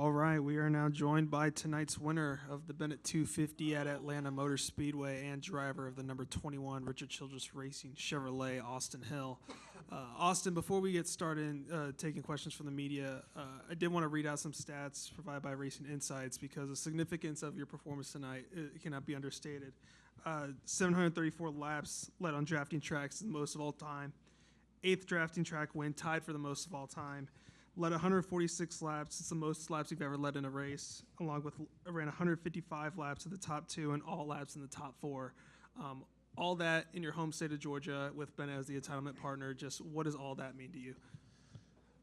All right, we are now joined by tonight's winner of the Bennett 250 at Atlanta Motor Speedway and driver of the number 21 Richard Childress Racing Chevrolet, Austin Hill. Austin, before we get started taking questions from the media, I did want to read out some stats provided by Racing Insights because the significance of your performance tonight cannot be understated. 734 laps led on drafting tracks, the most of all time. 8th drafting track win, tied for the most of all time. Led 146 laps. It's the most laps you've ever led in a race, along with ran 155 laps in the top 2 and all laps in the top 4. All that in your home state of Georgia with Bennett as the entitlement partner. Just what does all that mean to you?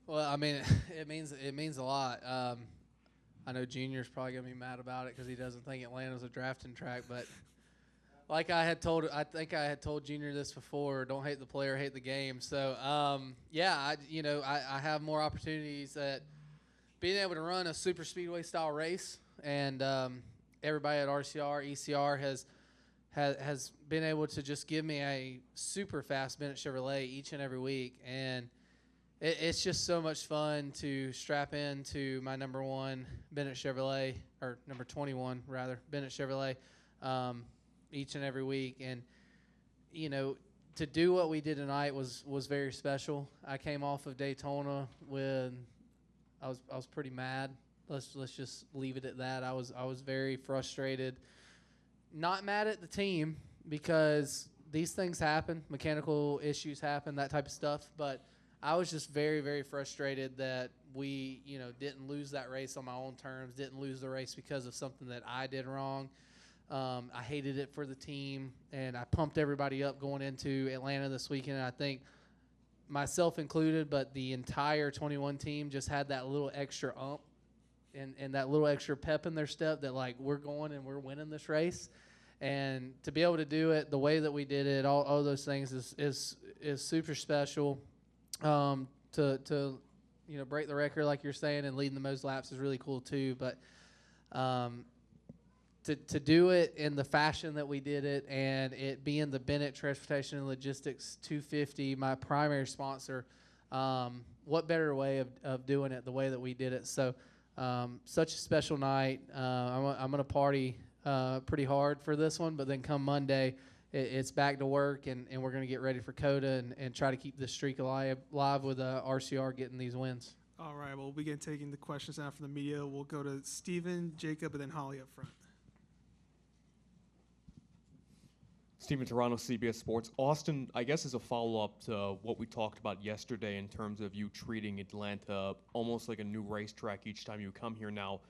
Well, I mean, it means a lot. I know Junior's probably gonna be mad about it because he doesn't think Atlanta's a drafting track, but I think I had told Junior this before. Don't hate the player, hate the game. So, I have more opportunities at being able to run a super speedway style race, and everybody at RCR, ECR has been able to just give me a super fast Bennett Chevrolet each and every week, and it's just so much fun to strap into my number 1 Bennett Chevrolet, or number 21 rather, Bennett Chevrolet. Each and every week, and to do what we did tonight was very special. I came off of Daytona when I was pretty mad. Let's just leave it at that. I was very frustrated. Not mad at the team because these things happen, mechanical issues happen, that type of stuff. But I was just very, very frustrated that we didn't lose that race on my own terms, didn't lose the race because of something that I did wrong. I hated it for the team, and I pumped everybody up going into Atlanta this weekend. I think myself included, but the entire 21 team just had that little extra and that little extra pep in their step that, like, we're going and we're winning this race. And to be able to do it the way that we did it, all those things is super special. To break the record like you're saying and leading the most laps is really cool too. But to do it in the fashion that we did it, and it being the Bennett Transportation and Logistics 250, my primary sponsor, what better way of doing it the way that we did it? So such a special night. I'm going to party pretty hard for this one, but then come Monday, it's back to work, and we're going to get ready for COTA and try to keep this streak alive with RCR getting these wins. All right, well, we'll begin taking the questions now from the media. We'll go to Steven, Jacob, and then Holly up front. Steven Toronto, CBS Sports. Austin, I guess as a follow-up to what we talked about yesterday in terms of you treating Atlanta almost like a new racetrack each time you come here now,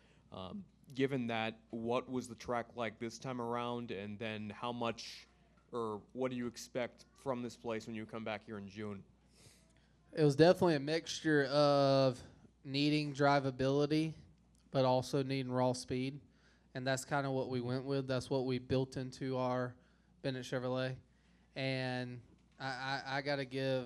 given that, what was the track like this time around, and then how much or what do you expect from this place when you come back here in June? It was definitely a mixture of needing drivability but also needing raw speed, and that's kind of what we went with. That's what we built into our Bennett Chevrolet, and I got to give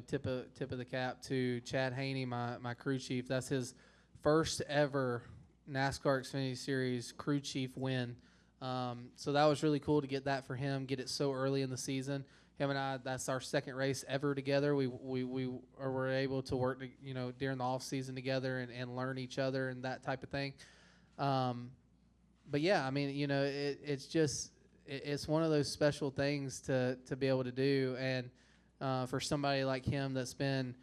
tip of the cap to Chad Haney, my crew chief. That's his first ever NASCAR Xfinity Series crew chief win. So that was really cool to get that for him, get it so early in the season. Him and I, that's our second race ever together. We were able to work during the off season together and learn each other and that type of thing. But yeah, I mean it's one of those special things to be able to do, and for somebody like him that's been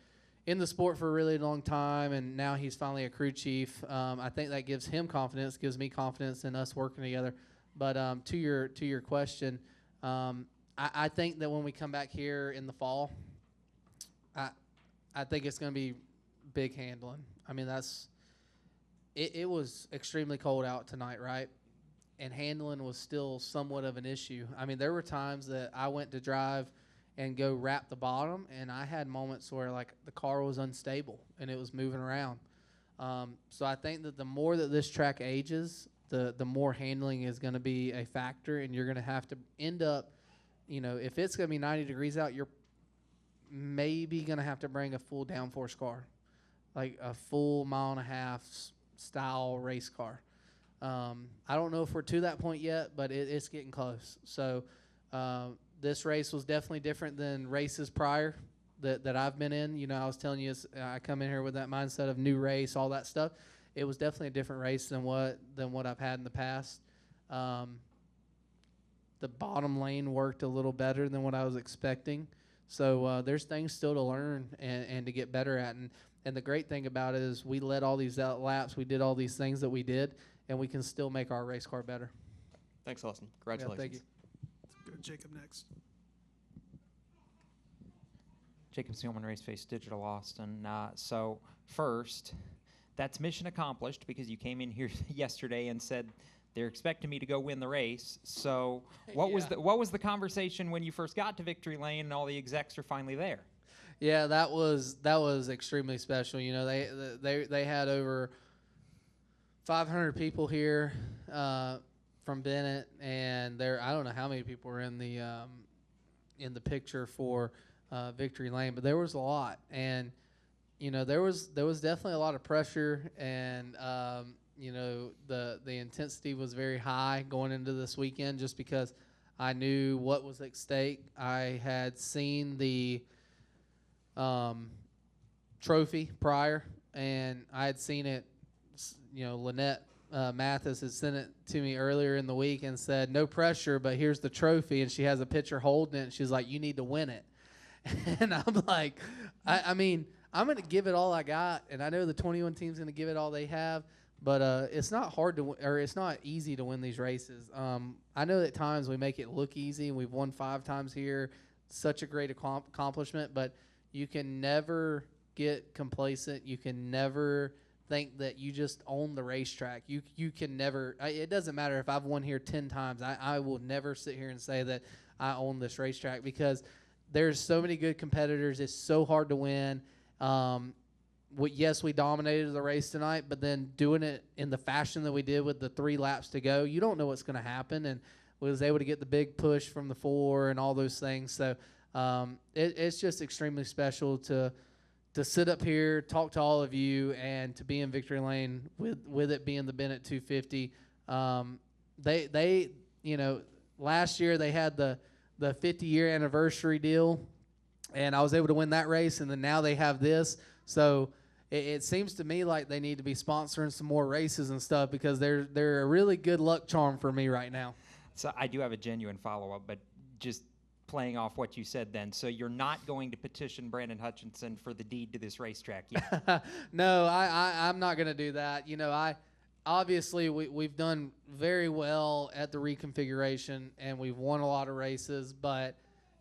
in the sport for a really long time, and now he's finally a crew chief. I think that gives him confidence, gives me confidence in us working together. But to your question, I think that when we come back here in the fall, I think it's going to be big handling. I mean, it was extremely cold out tonight, right? And handling was still somewhat of an issue. I mean, there were times that I went to drive and go wrap the bottom, and I had moments where, like, the car was unstable and it was moving around. So I think that the more that this track ages, the more handling is going to be a factor, and you're going to have to end up, if it's going to be 90 degrees out, you're maybe going to have to bring a full downforce car, like a full mile-and-a-half style race car. I don't know if we're to that point yet, but it's getting close. So this race was definitely different than races prior that I've been in. I was telling you, I come in here with that mindset of new race, all that stuff. it was definitely a different race than what I've had in the past. The bottom lane worked a little better than what I was expecting. So there's things still to learn and to get better at. And the great thing about it is we led all these laps. We did all these things that we did, and we can still make our race car better. Thanks, Austin. Congratulations. Yeah, thank you. Let's go to Jacob next. Jacob Seelman, Race Face Digital, Austin. So first, that's mission accomplished because you came in here yesterday and said they're expecting me to go win the race. So what was the conversation when you first got to Victory Lane and all the execs are finally there? Yeah, that was extremely special. You know, they had over 500 people here from Bennett, and I don't know how many people were in the picture for Victory Lane, but there was a lot, and you know there was definitely a lot of pressure, and you know the intensity was very high going into this weekend just because I knew what was at stake. I had seen the trophy prior, and I had seen it. You know, Lynette Mathis had sent it to me earlier in the week and said, "No pressure, but here's the trophy," and she has a picture holding it, and she's like, "You need to win it." And I'm like, I mean, I'm going to give it all I got, and I know the 21 team's going to give it all they have, but it's not hard to or it's not easy to win these races. I know that at times we make it look easy, and we've won 5 times here. Such a great accomplishment, but you can never get complacent. You can never think that you just own the racetrack. You can never it doesn't matter if I've won here 10 times. I will never sit here and say that I own this racetrack because there's so many good competitors. It's so hard to win. Yes, we dominated the race tonight, but then doing it in the fashion that we did with the 3 laps to go, you don't know what's going to happen. And we was able to get the big push from the 4 and all those things. So it's just extremely special to sit up here, talk to all of you, and to be in Victory Lane with it being the Bennett 250. They you know, last year they had the 50-year anniversary deal, and I was able to win that race, and then now they have this. So it seems to me like they need to be sponsoring some more races and stuff because they're a really good luck charm for me right now. So I do have a genuine follow-up, but just playing off what you said then. So you're not going to petition Brandon Hutchinson for the deed to this racetrack yet? No, I'm not going to do that. You know, obviously we've done very well at the reconfiguration, and we've won a lot of races, but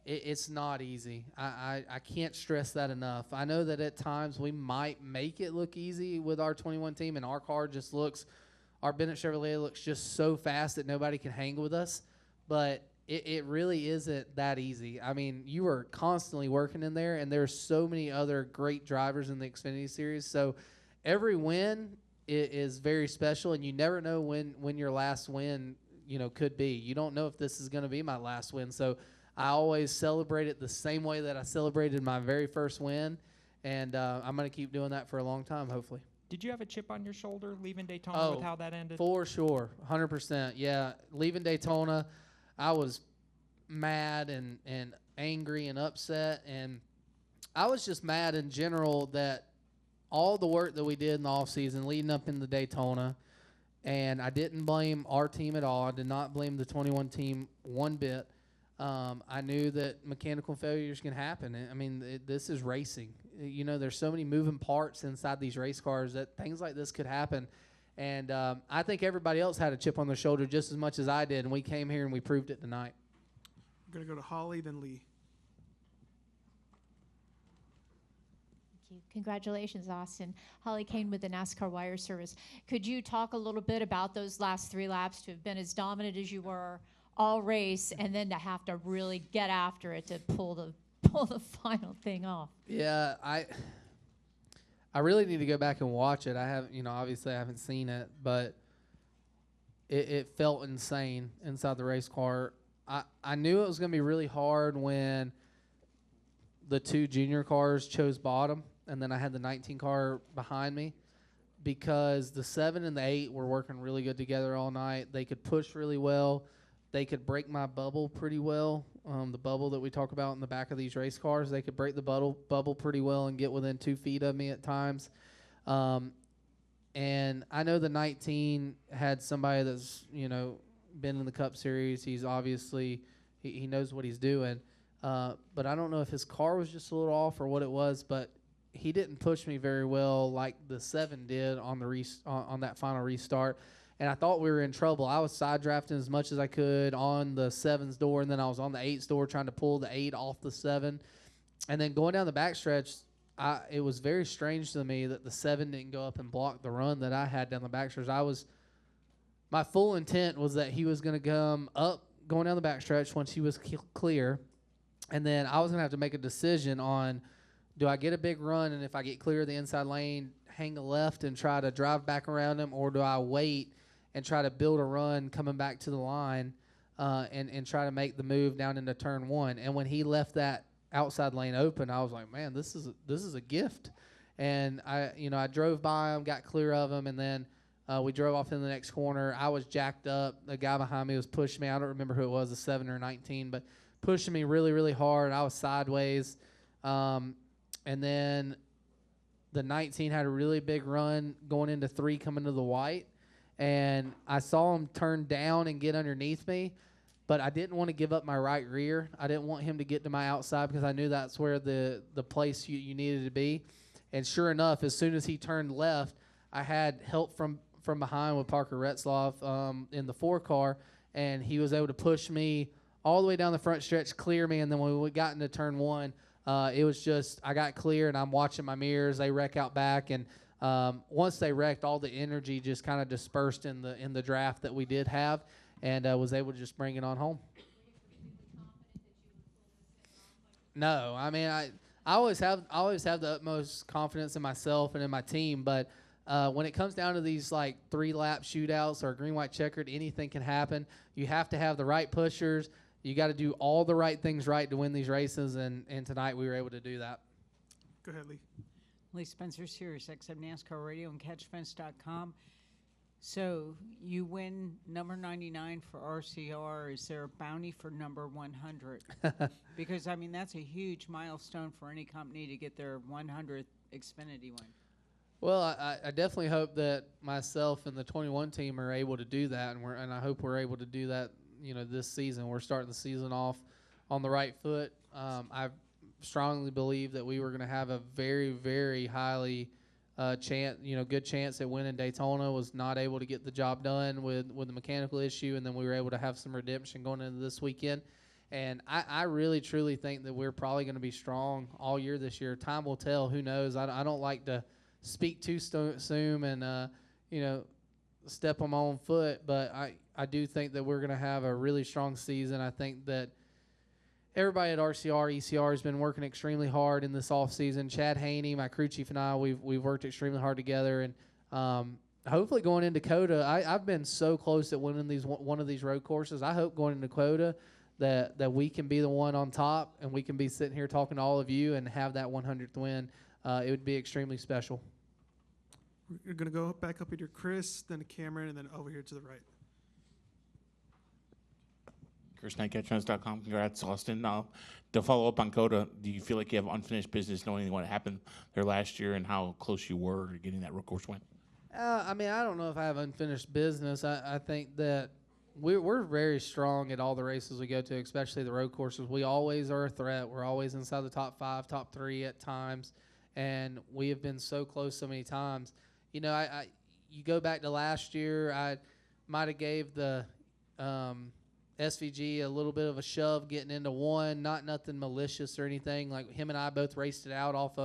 it's not easy. I can't stress that enough. I know that at times we might make it look easy with our 21 team, and our car just looks, our Bennett Chevrolet looks just so fast that nobody can hang with us, but it really isn't that easy. I mean, you are constantly working in there, and there's so many other great drivers in the Xfinity Series, so every win is very special, and you never know when your last win, you know, could be. You don't know if this is going to be my last win, so I always celebrate it the same way that I celebrated my very first win, and I'm going to keep doing that for a long time, hopefully. Did you have a chip on your shoulder leaving Daytona with how that ended? For sure, 100%. Yeah, leaving Daytona, I was mad and angry and upset, and I was just mad in general that all the work that we did in the offseason leading up in the Daytona, and I didn't blame our team at all. I did not blame the 21 team one bit. I knew that mechanical failures can happen. I mean, this is racing. You know, there's so many moving parts inside these race cars that things like this could happen. And I think everybody else had a chip on their shoulder just as much as I did, and we came here and we proved it tonight. We're going to go to Holly, then Lee. Thank you. Congratulations, Austin. Holly Kane with the NASCAR Wire Service. Could you talk a little bit about those last 3 laps, to have been as dominant as you were all race, and then to have to really get after it to pull the final thing off? Yeah, I really need to go back and watch it. I haven't, you know, obviously I haven't seen it, but it felt insane inside the race car. I knew it was going to be really hard when the 2 junior cars chose bottom, and then I had the 19 car behind me, because the 7 and the 8 were working really good together all night. They could push really well. They could break my bubble pretty well. The bubble that we talk about in the back of these race cars, they could break the bubble pretty well and get within 2 feet of me at times. And I know the 19 had somebody that's, been in the Cup Series. He's obviously, he knows what he's doing. But I don't know if his car was just a little off or what it was, but he didn't push me very well like the 7 did on the on that final restart. And I thought we were in trouble. I was side drafting as much as I could on the 7's door, and then I was on the 8's door trying to pull the 8 off the 7. And then going down the backstretch, it was very strange to me that the 7 didn't go up and block the run that I had down the backstretch. My full intent was that he was going to come up going down the backstretch once he was clear, and then I was going to have to make a decision on, do I get a big run, and if I get clear of the inside lane, hang a left and try to drive back around him, or do I wait and try to build a run coming back to the line and try to make the move down into turn 1. And when he left that outside lane open, I was like, man, this is a gift. And I drove by him, got clear of him, and then we drove off in the next corner. I was jacked up. The guy behind me was pushing me. I don't remember who it was, a 7 or 19, but pushing me really, really hard. I was sideways. And then the 19 had a really big run going into 3 coming to the white. And I saw him turn down and get underneath me, but I didn't want to give up my right rear. I didn't want him to get to my outside because I knew that's where the place you needed to be. And sure enough, as soon as he turned left, I had help from behind with Parker Retzloff in the 4 car, and he was able to push me all the way down the front stretch, clear me, and then when we got into turn 1, it was just I got clear, and I'm watching my mirrors. They wreck out back, and once they wrecked, all the energy just kind of dispersed in the draft that we did have, and was able to just bring it on home. No, I mean I always have the utmost confidence in myself and in my team, but when it comes down to these like 3-lap shootouts or green white checkered, anything can happen. You have to have the right pushers. You got to do all the right things right to win these races, and tonight we were able to do that. Go ahead, Lee. Lee Spencer, Sirius XM NASCAR Radio and CatchFence.com. So you win number 99 for RCR. Is there a bounty for number 100? Because, I mean, that's a huge milestone for any company to get their 100th Xfinity win. Well, I definitely hope that myself and the 21 team are able to do that, and I hope we're able to do that, this season. We're starting the season off on the right foot. I strongly believe that we were going to have a very, very highly good chance at winning Daytona. Was not able to get the job done with the mechanical issue, and then we were able to have some redemption going into this weekend. And I really, truly think that we're probably going to be strong all year this year. Time will tell. Who knows? I don't like to speak too soon and, step on my own foot, but I do think that we're going to have a really strong season. I think that everybody at RCR, ECR has been working extremely hard in this offseason. Chad Haney, my crew chief, and I, we've worked extremely hard together. And hopefully going into Dakota, I've been so close at winning one of these road courses. I hope going into Dakota that we can be the one on top and we can be sitting here talking to all of you and have that 100th win. It would be extremely special. We're going to go back up here to Chris, then to Cameron, and then over here to the right. Chris Knight, CatchFence.com. Congrats, Austin. To follow up on Coda, do you feel like you have unfinished business knowing what happened there last year and how close you were to getting that road course win? I mean, I don't know if I have unfinished business. I think that we're very strong at all the races we go to, especially the road courses. We always are a threat. We're always inside the top 5, top 3 at times, and we have been so close so many times. You go back to last year, I might have gave the SVG a little bit of a shove getting into 1, not nothing malicious or anything. Like him and I both raced it out off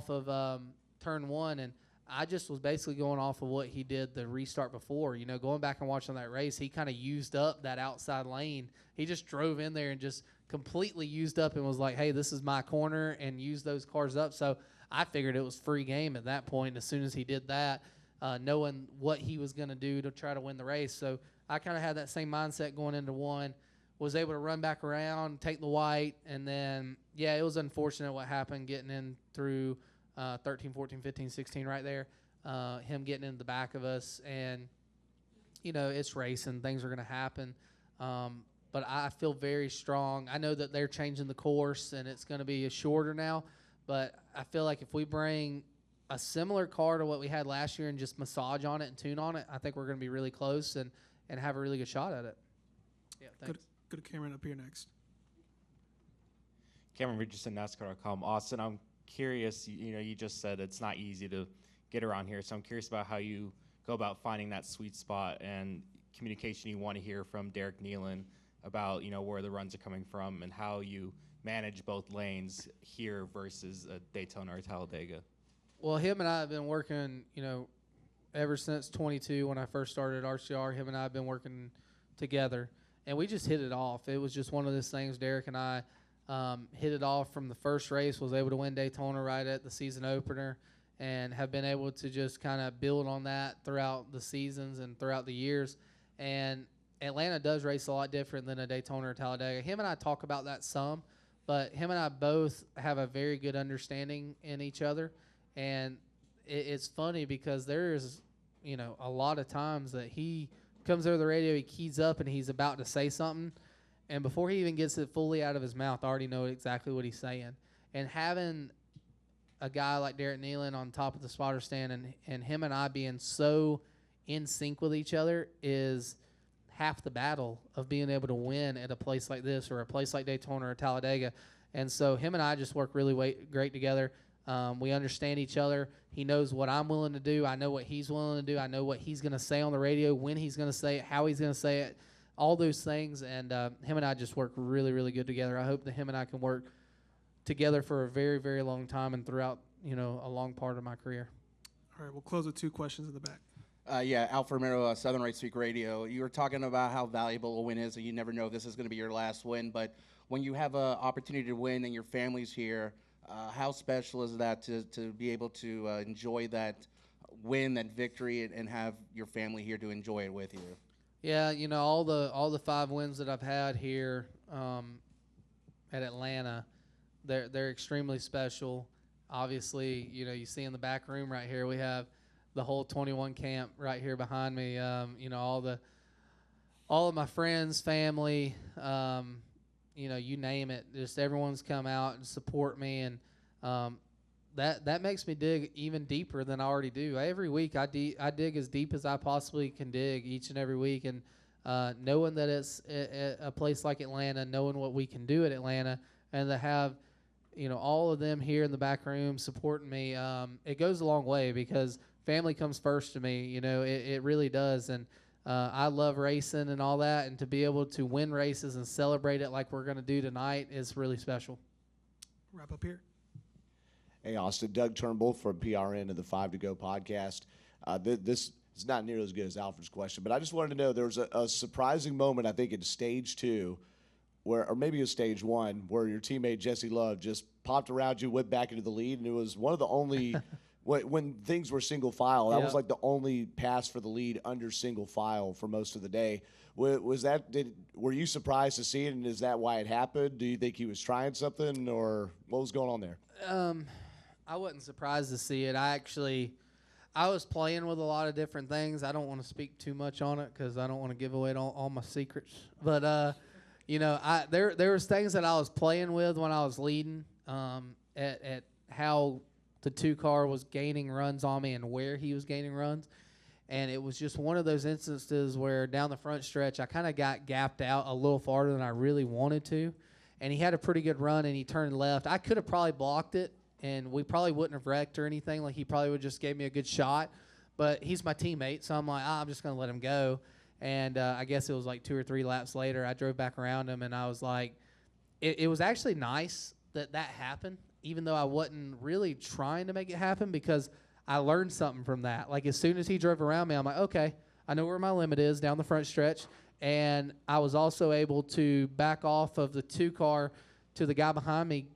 of turn 1, and I just was basically going off of what he did the restart before. Going back and watching that race, he kind of used up that outside lane. He just drove in there and just completely used up and was like, hey, this is my corner, and used those cars up. So I figured it was free game at that point as soon as he did that, knowing what he was going to do to try to win the race. So I kind of had that same mindset going into 1, was able to run back around, take the white, and then, it was unfortunate what happened getting in through 13, 14, 15, 16 right there, him getting in the back of us. And, it's racing. Things are going to happen. But I feel very strong. I know that they're changing the course, and it's going to be shorter now. But I feel like if we bring a similar car to what we had last year and just massage on it and tune on it, I think we're going to be really close and have a really good shot at it. Yeah, thanks. Go to Cameron up here next. Cameron Richardson, NASCAR.com. Austin, I'm curious, you just said it's not easy to get around here, so I'm curious about how you go about finding that sweet spot and communication you want to hear from Derek Nealon about, where the runs are coming from and how you manage both lanes here versus Daytona or Talladega. Well, him and I have been working, ever since 22 when I first started RCR. Him and I have been working together, and we just hit it off. It was just one of those things. Derek and I hit it off from the first race, was able to win Daytona right at the season opener, and have been able to just kind of build on that throughout the seasons and throughout the years. And Atlanta does race a lot different than a Daytona or Talladega. Him and I talk about that some, but him and I both have a very good understanding in each other. And it's funny because there's, a lot of times that he comes over the radio, he keys up, and he's about to say something. And before he even gets it fully out of his mouth, I already know exactly what he's saying. And having a guy like Derek Nealon on top of the spotter stand and him and I being so in sync with each other is half the battle of being able to win at a place like this or a place like Daytona or Talladega. And so him and I just work really great together. We understand each other. He knows what I'm willing to do. I know what he's willing to do. I know what he's going to say on the radio, when he's going to say it, how he's going to say it, all those things. And him and I just work really, really good together. I hope that him and I can work together for a very, very long time and throughout, a long part of my career. All right, we'll close with two questions in the back. Alfred Romero, Southern Race Week Radio. You were talking about how valuable a win is, and you never know if this is going to be your last win. But when you have an opportunity to win and your family's here, how special is that to be able to enjoy that win, that victory, and have your family here to enjoy it with you? Yeah, all the 5 wins that I've had here at Atlanta, they're extremely special. Obviously, you see in the back room right here, we have the whole 21 camp right here behind me. All of my friends, family, you name it. Just everyone's come out and support me, and that makes me dig even deeper than I already do. Every week I dig as deep as I possibly can dig each and every week, and knowing that it's a place like Atlanta, knowing what we can do at Atlanta, and to have all of them here in the back room supporting me, it goes a long way because family comes first to me. It really does, and I love racing and all that, and to be able to win races and celebrate it like we're going to do tonight is really special. Wrap up here. Hey, Austin. Doug Turnbull from PRN of the 5 to Go podcast. This is not nearly as good as Alfred's question, but I just wanted to know, there was a surprising moment, I think, in stage 2, or maybe it was stage 1, where your teammate Jesse Love just popped around you, went back into the lead, and it was one of the only when things were single file, that was like the only pass for the lead under single file for most of the day. Were you surprised to see it, and is that why it happened? Do you think he was trying something, or what was going on there? I wasn't surprised to see it. I was playing with a lot of different things. I don't want to speak too much on it because I don't want to give away all my secrets. But there was things that I was playing with when I was leading at how the 2 car was gaining runs on me and where he was gaining runs. And it was just one of those instances where down the front stretch, I kind of got gapped out a little farther than I really wanted to. And he had a pretty good run, and he turned left. I could have probably blocked it, and we probably wouldn't have wrecked or anything. Like, he probably would just gave me a good shot. But he's my teammate, so I'm like, I'm just going to let him go. And I guess it was like 2 or 3 laps later, I drove back around him, and I was like, it was actually nice that happened, even though I wasn't really trying to make it happen, because I learned something from that. Like, as soon as he drove around me, I'm like, okay, I know where my limit is down the front stretch. And I was also able to back off of the 2 car to the guy behind me,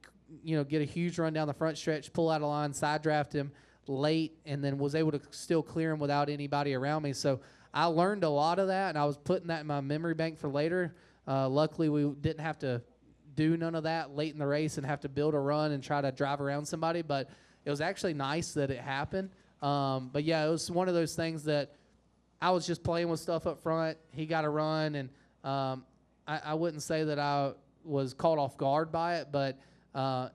get a huge run down the front stretch, pull out of line, side draft him late, and then was able to still clear him without anybody around me. So I learned a lot of that, and I was putting that in my memory bank for later. Luckily, we didn't have to do none of that late in the race and have to build a run and try to drive around somebody, but it was actually nice that it happened. But yeah, it was one of those things that I was just playing with stuff up front. He got a run, and I wouldn't say that I was caught off guard by it, but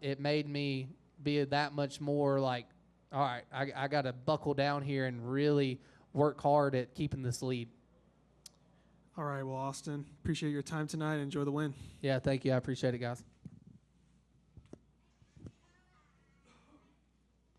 it made me be that much more like, all right, I got to buckle down here and really work hard at keeping this lead. All right, well, Austin, appreciate your time tonight. Enjoy the win. Yeah, thank you. I appreciate it, guys.